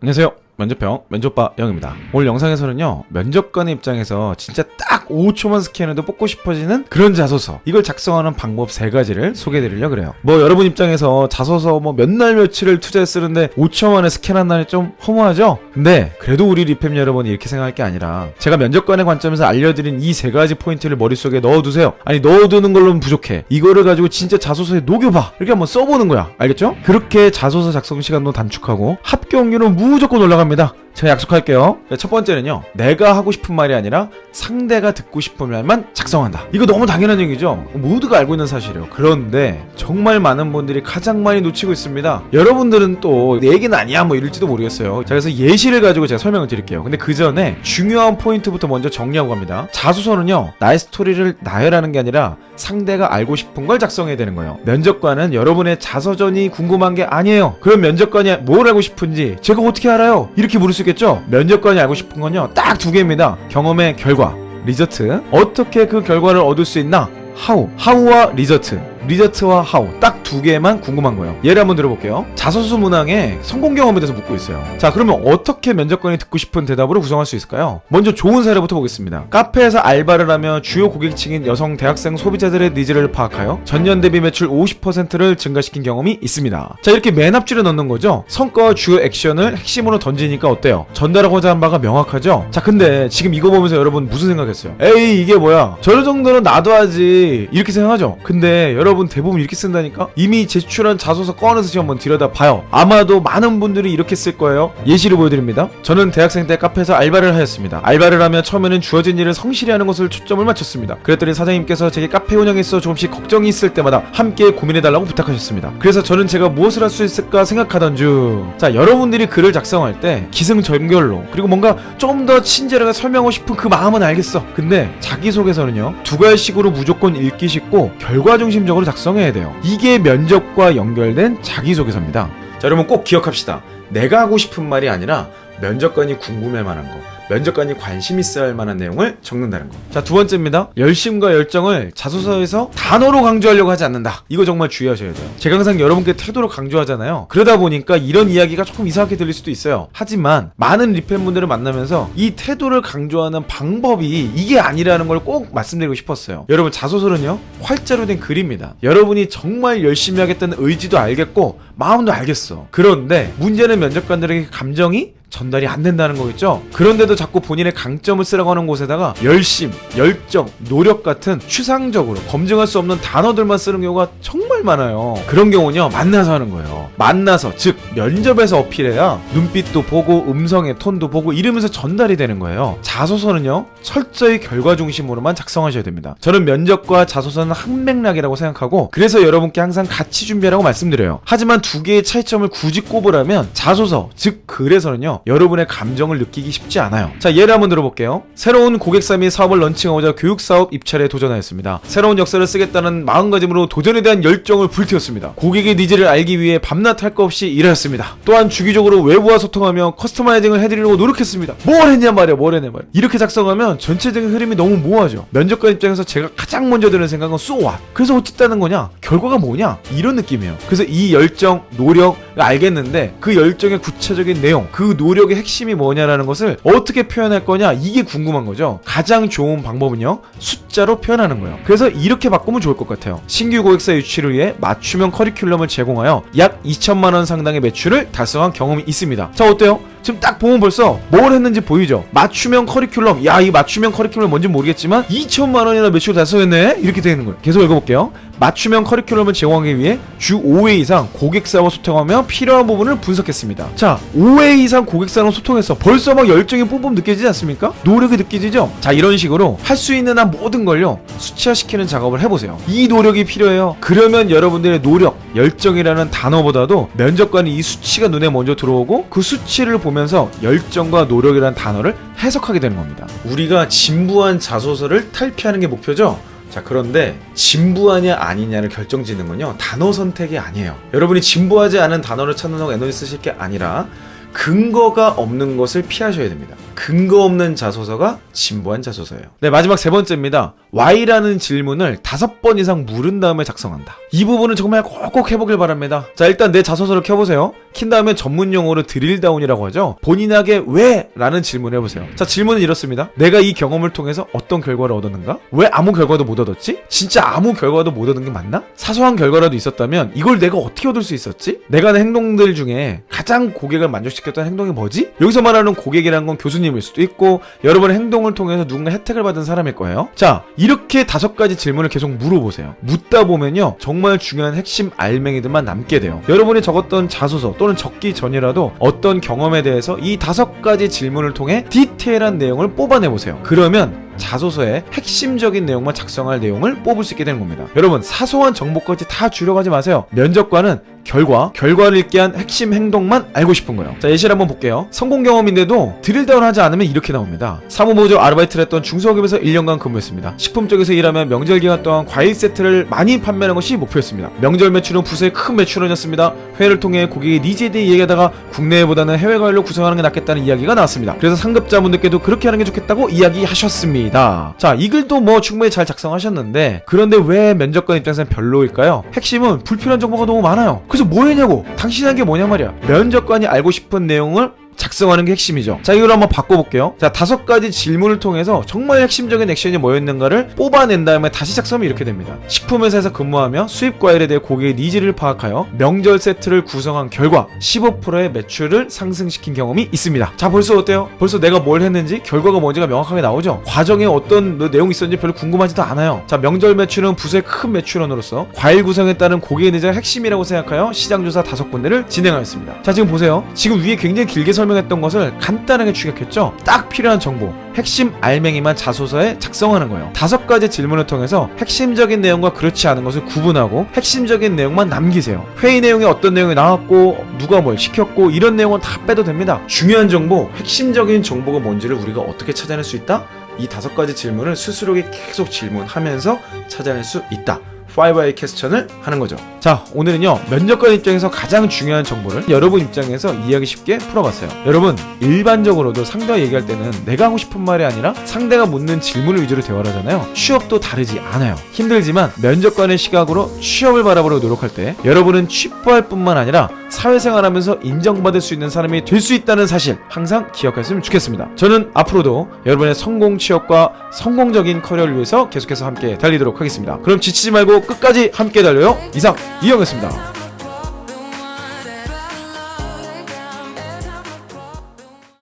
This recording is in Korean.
안녕하세요. 면접형 면접바 영입니다. 오늘 영상에서는요, 면접관의 입장에서 진짜 딱 5초만 스캔해도 뽑고 싶어지는 그런 자소서, 이걸 작성하는 방법 3가지를 소개해드리려고 그래요. 뭐 여러분 입장에서 자소서 뭐 몇 날 며칠을 투자해 쓰는데 5초 만에 스캔한다니 좀 허무하죠? 근데 그래도 우리 리팸 여러분이 이렇게 생각할 게 아니라, 제가 면접관의 관점에서 알려드린 이 3가지 포인트를 머릿속에 넣어두세요. 아니, 넣어두는 걸로는 부족해. 이거를 가지고 진짜 자소서에 녹여봐, 이렇게 한번 써보는 거야. 알겠죠? 그렇게 자소서 작성 시간도 단축하고 합격률은 무조건 올라갑니다. 제가 약속할게요. 첫 번째는요, 내가 하고 싶은 말이 아니라 상대가 듣고 싶은 말만 작성한다. 이거 너무 당연한 얘기죠. 모두가 알고 있는 사실이에요. 그런데 정말 많은 분들이 가장 많이 놓치고 있습니다. 여러분들은 또 내 얘기는 아니야 뭐 이럴지도 모르겠어요. 자, 그래서 예시를 가지고 제가 설명을 드릴게요. 근데 그 전에 중요한 포인트부터 먼저 정리하고 갑니다. 자소서는요, 나의 스토리를 나열하는 게 아니라 상대가 알고 싶은 걸 작성해야 되는 거예요. 면접관은 여러분의 자서전이 궁금한 게 아니에요. 그럼 면접관이 뭘 알고 싶은지 제가 어떻게 알아요? 이렇게 물을 수 있겠죠? 면접관이 알고 싶은 건요, 딱 2개입니다. 경험의 결과, 리저트. 어떻게 그 결과를 얻을 수 있나? 하우와 리저트와 하우, 딱 2개만 궁금한 거예요. 예를 한번 들어볼게요. 자소서 문항에 성공 경험에 대해서 묻고 있어요. 자, 그러면 어떻게 면접관이 듣고 싶은 대답으로 구성할 수 있을까요? 먼저 좋은 사례부터 보겠습니다. 카페에서 알바를 하며 주요 고객층인 여성 대학생 소비자들의 니즈를 파악하여 전년 대비 매출 50%를 증가시킨 경험이 있습니다. 자, 이렇게 맨 앞줄에 넣는 거죠. 성과와 주요 액션을 핵심으로 던지니까 어때요? 전달하고자 한 바가 명확하죠? 자, 근데 지금 이거 보면서 여러분 무슨 생각했어요? 에이, 이게 뭐야? 저 정도는 나도 하지, 이렇게 생각하죠? 근데 여러분 대부분 이렇게 쓴다니까? 이미 제출한 자소서 꺼내서 지금 한번 들여다봐요. 아마도 많은 분들이 이렇게 쓸 거예요. 예시를 보여드립니다. 저는 대학생 때 카페에서 알바를 하였습니다. 알바를 하며 처음에는 주어진 일을 성실히 하는 것을 초점을 맞췄습니다. 그랬더니 사장님께서 제게 카페 운영에 있어 조금씩 걱정이 있을 때마다 함께 고민해달라고 부탁하셨습니다. 그래서 저는 제가 무엇을 할 수 있을까 생각하던 중, 자, 여러분들이 글을 작성할 때 기승전결로, 그리고 뭔가 좀 더 친절하게 설명하고 싶은 그 마음은 알겠어. 근데 자기소개서는요, 2가지식으로 무조건 읽기 쉽고 결과 중심적으로 작성해야 돼요. 이게 면접과 연결된 자기소개서입니다. 자, 여러분 꼭 기억합시다. 내가 하고 싶은 말이 아니라 면접관이 궁금해할 만한 거, 면접관이 관심 있어야 할 만한 내용을 적는다는 거. 자, 2번째입니다. 열심과 열정을 자소서에서 단어로 강조하려고 하지 않는다. 이거 정말 주의하셔야 돼요. 제가 항상 여러분께 태도로 강조하잖아요. 그러다 보니까 이런 이야기가 조금 이상하게 들릴 수도 있어요. 하지만 많은 리팬분들을 만나면서 이 태도를 강조하는 방법이 이게 아니라는 걸 꼭 말씀드리고 싶었어요. 여러분, 자소서는요, 활자로 된 글입니다. 여러분이 정말 열심히 하겠다는 의지도 알겠고 마음도 알겠어. 그런데 문제는 면접관들에게 감정이 전달이 안 된다는 거겠죠? 그런데도 자꾸 본인의 강점을 쓰라고 하는 곳에다가 열심, 열정, 노력 같은 추상적으로 검증할 수 없는 단어들만 쓰는 경우가 정말 많아요. 그런 경우는요, 만나서 하는 거예요. 만나서, 즉 면접에서 어필해야 눈빛도 보고 음성의 톤도 보고 이러면서 전달이 되는 거예요. 자소서는요, 철저히 결과 중심으로만 작성하셔야 됩니다. 저는 면접과 자소서는 한 맥락이라고 생각하고, 그래서 여러분께 항상 같이 준비하라고 말씀드려요. 하지만 2개의 차이점을 굳이 꼽으라면 자소서, 즉 글에서는요, 여러분의 감정을 느끼기 쉽지 않아요. 자, 예를 한번 들어볼게요. 새로운 고객사 및 사업을 런칭하고자 교육사업 입찰에 도전하였습니다. 새로운 역사를 쓰겠다는 마음가짐으로 도전에 대한 열정을 불태웠습니다. 고객의 니즈를 알기 위해 밤낮 할 것 없이 일하였습니다. 또한 주기적으로 외부와 소통하며 커스터마이징을 해드리려고 노력했습니다. 뭘 했냐 말이야. 이렇게 작성하면 전체적인 흐름이 너무 모호하죠. 면접관 입장에서 제가 가장 먼저 드는 생각은 so what? 그래서 어쨌다는 거냐? 결과가 뭐냐? 이런 느낌이에요. 그래서 이 열정, 노력 알겠는데 그 열정의 구체적인 내용, 그 노력의 핵심이 뭐냐라는 것을 어떻게 표현할 거냐, 이게 궁금한 거죠. 가장 좋은 방법은요, 숫자로 표현하는 거예요. 그래서 이렇게 바꾸면 좋을 것 같아요. 신규 고객사 유치를 위해 맞춤형 커리큘럼을 제공하여 약 2천만 원 상당의 매출을 달성한 경험이 있습니다. 자, 어때요? 지금 딱 보면 벌써 뭘 했는지 보이죠? 맞춤형 커리큘럼. 야, 이 맞춤형 커리큘럼 뭔지 모르겠지만 2천만 원이나 매출 달성했네? 이렇게 되는 거예요. 계속 읽어볼게요. 맞춤형 커리큘럼을 제공하기 위해 주 5회 이상 고객사와 소통하며 필요한 부분을 분석했습니다. 자, 5회 이상 고객사랑 소통해서 벌써 막 열정이 뿜뿜 느껴지지 않습니까? 노력이 느껴지죠? 자, 이런 식으로 할 수 있는 한 모든 걸요, 수치화시키는 작업을 해보세요. 이 노력이 필요해요. 그러면 여러분들의 노력, 열정이라는 단어보다도 면접관이 이 수치가 눈에 먼저 들어오고 그 수치를 보면서 열정과 노력이라는 단어를 해석하게 되는 겁니다. 우리가 진부한 자소서를 탈피하는 게 목표죠? 자, 그런데 진부하냐 아니냐를 결정짓는 건요, 단어 선택이 아니에요. 여러분이 진부하지 않은 단어를 찾는다고 에너지 쓰실 게 아니라 근거가 없는 것을 피하셔야 됩니다. 근거 없는 자소서가 진부한 자소서예요. 네, 마지막 3번째입니다. Y라는 질문을 5번 이상 물은 다음에 작성한다. 이 부분은 정말 꼭 해보길 바랍니다. 자, 일단 내 자소서를 켜보세요. 킨 다음에 전문 용어로 드릴다운이라고 하죠. 본인에게 왜? 라는 질문을 해보세요. 자, 질문은 이렇습니다. 내가 이 경험을 통해서 어떤 결과를 얻었는가? 왜 아무 결과도 못 얻었지? 진짜 아무 결과도 못 얻은 게 맞나? 사소한 결과라도 있었다면 이걸 내가 어떻게 얻을 수 있었지? 내가 하는 행동들 중에 가장 고객을 만족시켰던 행동이 뭐지? 여기서 말하는 고객이라는 건 교수님일 수도 있고 여러분의 행동을 통해서 누군가 혜택을 받은 사람일 거예요. 자, 이렇게 5가지 질문을 계속 물어보세요. 묻다 보면요, 정말 중요한 핵심 알맹이들만 남게 돼요. 여러분이 적었던 자소서 또는 적기 전이라도 어떤 경험에 대해서 이 5가지 질문을 통해 디테일한 내용을 뽑아내보세요. 그러면 자소서에 핵심적인 내용만 작성할 내용을 뽑을 수 있게 되는 겁니다. 여러분, 사소한 정보까지 다 주려고 하지 마세요. 면접관은 결과를 읽게 한 핵심 행동만 알고 싶은 거예요. 자, 예시를 한번 볼게요. 성공 경험인데도 드릴다운 하지 않으면 이렇게 나옵니다. 사무보조 아르바이트를 했던 중소기업에서 1년간 근무했습니다. 식품 쪽에서 일하면 명절 기간 동안 과일 세트를 많이 판매하는 것이 목표였습니다. 명절 매출은 부서의 큰 매출원이었습니다. 회의를 통해 고객의 니즈에 대해 얘기하다가 국내보다는 해외 과일로 구성하는 게 낫겠다는 이야기가 나왔습니다. 그래서 상급자분들께도 그렇게 하는 게 좋겠다고 이야기하셨습니다. 자, 이 글도 뭐 충분히 잘 작성하셨는데, 그런데 왜 면접관 입장에서는 별로일까요? 핵심은 불필요한 정보가 너무 많아요. 그래서 뭐 했냐고? 당신이 한 게 뭐냐 말이야. 면접관이 알고 싶은 내용을 작성하는 게 핵심이죠. 자, 이걸 한번 바꿔볼게요. 자, 5가지 질문을 통해서 정말 핵심적인 액션이 뭐였는가를 뽑아낸 다음에 다시 작성하면 이렇게 됩니다. 식품회사에서 근무하며 수입 과일에 대해 고객의 니즈를 파악하여 명절 세트를 구성한 결과 15%의 매출을 상승시킨 경험이 있습니다. 자, 벌써 어때요? 벌써 내가 뭘 했는지 결과가 뭔지가 명확하게 나오죠. 과정에 어떤 내용이 있었는지 별로 궁금하지도 않아요. 자, 명절 매출은 부서의 큰 매출원으로서 과일 구성에 따른 고객의 니즈가 핵심이라고 생각하여 시장조사 5군데를 진행하였습니다. 자, 지금 보세요. 지금 위에 굉장히 길게 설명했던 것을 간단하게 추격했죠. 딱 필요한 정보, 핵심 알맹이만 자소서에 작성하는 거예요. 5가지 질문을 통해서 핵심적인 내용과 그렇지 않은 것을 구분하고 핵심적인 내용만 남기세요. 회의 내용에 어떤 내용이 나왔고 누가 뭘 시켰고 이런 내용은 다 빼도 됩니다. 중요한 정보, 핵심적인 정보가 뭔지를 우리가 어떻게 찾아낼 수 있다? 이 5가지 질문을 스스로에게 계속 질문하면서 찾아낼 수 있다. 5i 퀘스천을 하는 거죠. 자, 오늘은요, 면접관 입장에서 가장 중요한 정보를 여러분 입장에서 이해하기 쉽게 풀어봤어요. 여러분, 일반적으로도 상대와 얘기할 때는 내가 하고 싶은 말이 아니라 상대가 묻는 질문을 위주로 대화를 하잖아요. 취업도 다르지 않아요. 힘들지만 면접관의 시각으로 취업을 바라보려고 노력할 때 여러분은 취업할 뿐만 아니라 사회생활하면서 인정받을 수 있는 사람이 될 수 있다는 사실 항상 기억했으면 좋겠습니다. 저는 앞으로도 여러분의 성공 취업과 성공적인 커리어를 위해서 계속해서 함께 달리도록 하겠습니다. 그럼 지치지 말고 끝까지 함께 달려요. 이상 이영이었습니다.